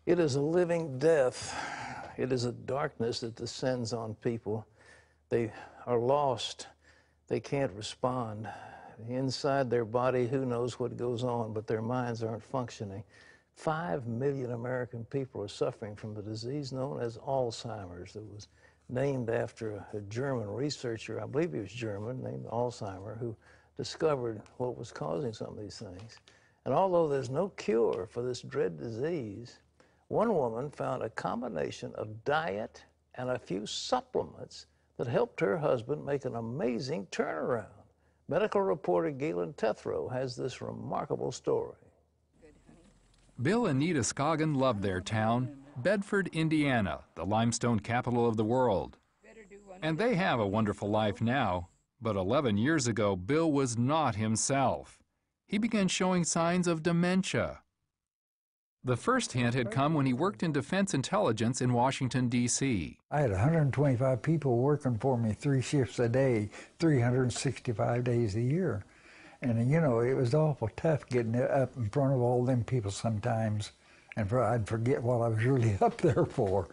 It is a living death. It is a darkness that descends on people. They are lost. They can't respond. Inside their body, who knows what goes on, but their minds aren't functioning. 5 million American people are suffering from the disease known as Alzheimer's. It was named after a German researcher, I believe he was German, named Alzheimer, who discovered what was causing some of these things. And although there's no cure for this dread disease, one woman found a combination of diet and a few supplements that helped her husband make an amazing turnaround. Medical reporter Galen Tethrow has this remarkable story. Bill and Nita Scoggin loved their town, Bedford, Indiana, the limestone capital of the world. And they have a wonderful life now, but 11 years ago, Bill was not himself. He began showing signs of dementia. The first hint had come when he worked in defense intelligence in Washington, D.C. I had 125 people working for me 3 shifts a day, 365 days a year. And, you know, it was awful tough getting up in front of all them people sometimes, and I'd forget what I was really up there for.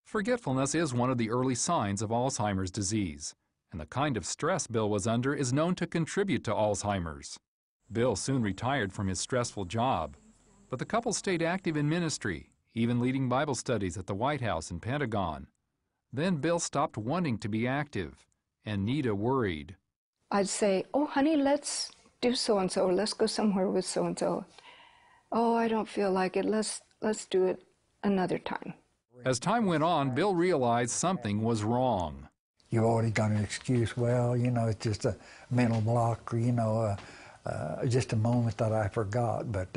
Forgetfulness is one of the early signs of Alzheimer's disease, and the kind of stress Bill was under is known to contribute to Alzheimer's. Bill soon retired from his stressful job, but the couple stayed active in ministry, even leading Bible studies at the White House and Pentagon. Then Bill stopped wanting to be active, and Nita worried. I'd say, oh, honey, let's do so-and-so, or let's go somewhere with so-and-so. Oh, I don't feel like it. Let's do it another time. As time went on, Bill realized something was wrong. You already got an excuse. Well, you know, it's just a mental block, or, you know, just a moment that I forgot. But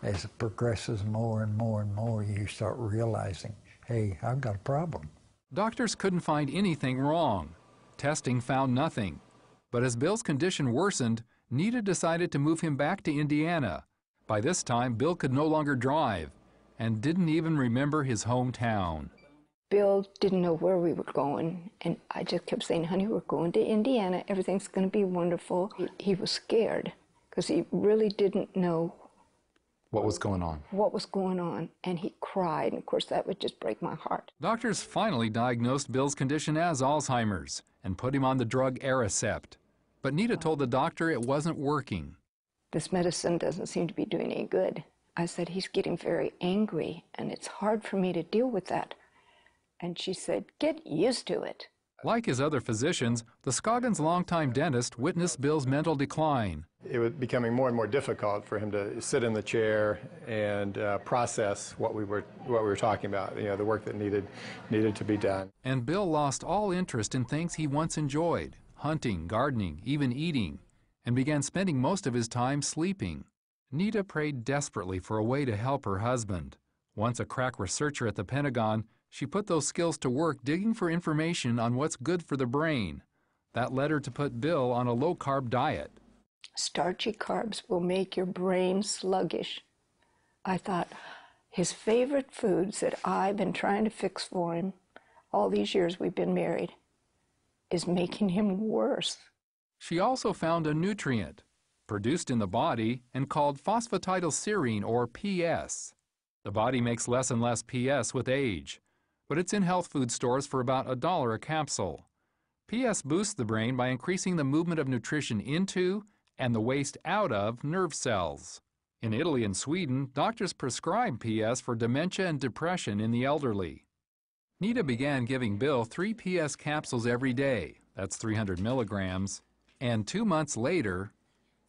as it progresses more and more and more, you start realizing, hey, I've got a problem. Doctors couldn't find anything wrong. Testing found nothing. But as Bill's condition worsened, Nita decided to move him back to Indiana. By this time, Bill could no longer drive and didn't even remember his hometown. Bill didn't know where we were going, and I just kept saying, honey, we're going to Indiana. Everything's going to be wonderful. He was scared because he really didn't know what was going on. What was going on, and he cried, and of course that would just break my heart. Doctors finally diagnosed Bill's condition as Alzheimer's and put him on the drug Aricept. But Nita told the doctor it wasn't working. This medicine doesn't seem to be doing any good. I said, he's getting very angry, and it's hard for me to deal with that. And she said, get used to it. Like his other physicians, the Scoggins' longtime dentist witnessed Bill's mental decline. It was becoming more and more difficult for him to sit in the chair and process what we were talking about, you know, the work that needed to be done. And Bill lost all interest in things he once enjoyed, hunting, gardening, even eating, and began spending most of his time sleeping. Nita prayed desperately for a way to help her husband. Once a crack researcher at the Pentagon, she put those skills to work digging for information on what's good for the brain. That led her to put Bill on a low-carb diet. Starchy carbs will make your brain sluggish. I thought, his favorite foods that I've been trying to fix for him all these years we've been married is making him worse. She also found a nutrient, produced in the body and called phosphatidylserine, or PS. The body makes less and less PS with age, but it's in health food stores for about $1 a capsule. PS boosts the brain by increasing the movement of nutrition into and the waste out of nerve cells. In Italy and Sweden, doctors prescribe PS for dementia and depression in the elderly. Nita began giving Bill 3 PS capsules every day, that's 300 milligrams, and 2 months later,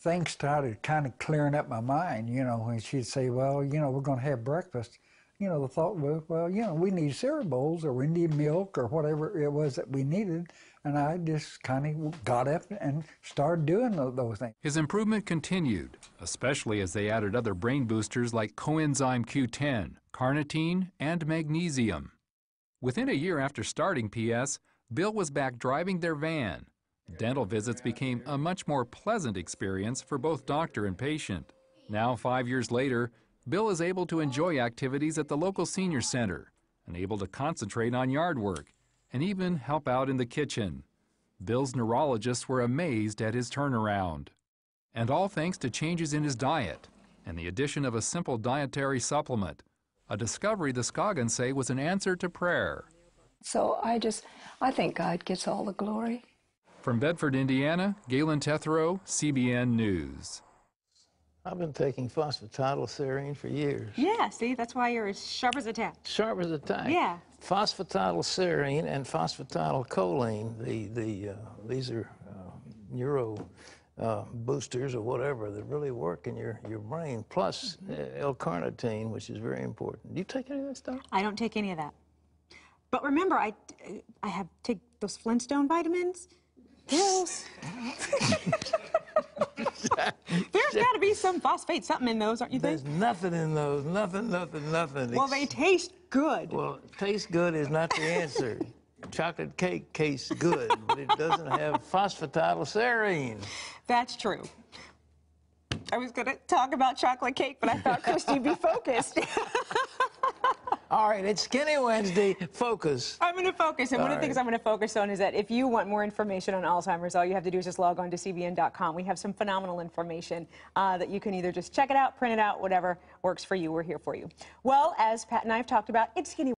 things started kind of clearing up my mind, you know, when she'd say, well, you know, we're going to have breakfast. You know, the thought was, well, you know, we need cereal bowls or we need milk or whatever it was that we needed. And I just kind of got up and started doing those things. His improvement continued, especially as they added other brain boosters like coenzyme Q10, carnitine, and magnesium. Within a year after starting PS, Bill was back driving their van. Dental visits became a much more pleasant experience for both doctor and patient. Now, 5 years later, Bill is able to enjoy activities at the local senior center and able to concentrate on yard work and even help out in the kitchen. Bill's neurologists were amazed at his turnaround. And all thanks to changes in his diet and the addition of a simple dietary supplement, a discovery the Scoggins say was an answer to prayer. So I think God gets all the glory. From Bedford, Indiana, Galen Tethrow, CBN News. I've been taking phosphatidylserine for years. Yeah, see, that's why you're as sharp as a tack. Sharp as a tack. Yeah. Phosphatidylserine and phosphatidylcholine, these are neuro boosters or whatever that really work in your brain, plus L-carnitine, which is very important. Do you take any of that stuff? I don't take any of that. But remember, I have take those Flintstone vitamins. Pills. There's got to be some phosphate, something in those, aren't you think? There's nothing in those. Nothing. Well, they taste good. Well, taste good is not the answer. Chocolate cake tastes good, but it doesn't have phosphatidylserine. That's true. I was going to talk about chocolate cake, but I thought Christy'd be focused. All right, it's Skinny Wednesday. Focus. I'm going to focus, and one of the things I'm going to focus on is that if you want more information on Alzheimer's, all you have to do is just log on to cbn.com. We have some phenomenal information that you can either just check it out, print it out, whatever works for you. We're here for you. Well, as Pat and I have talked about, it's Skinny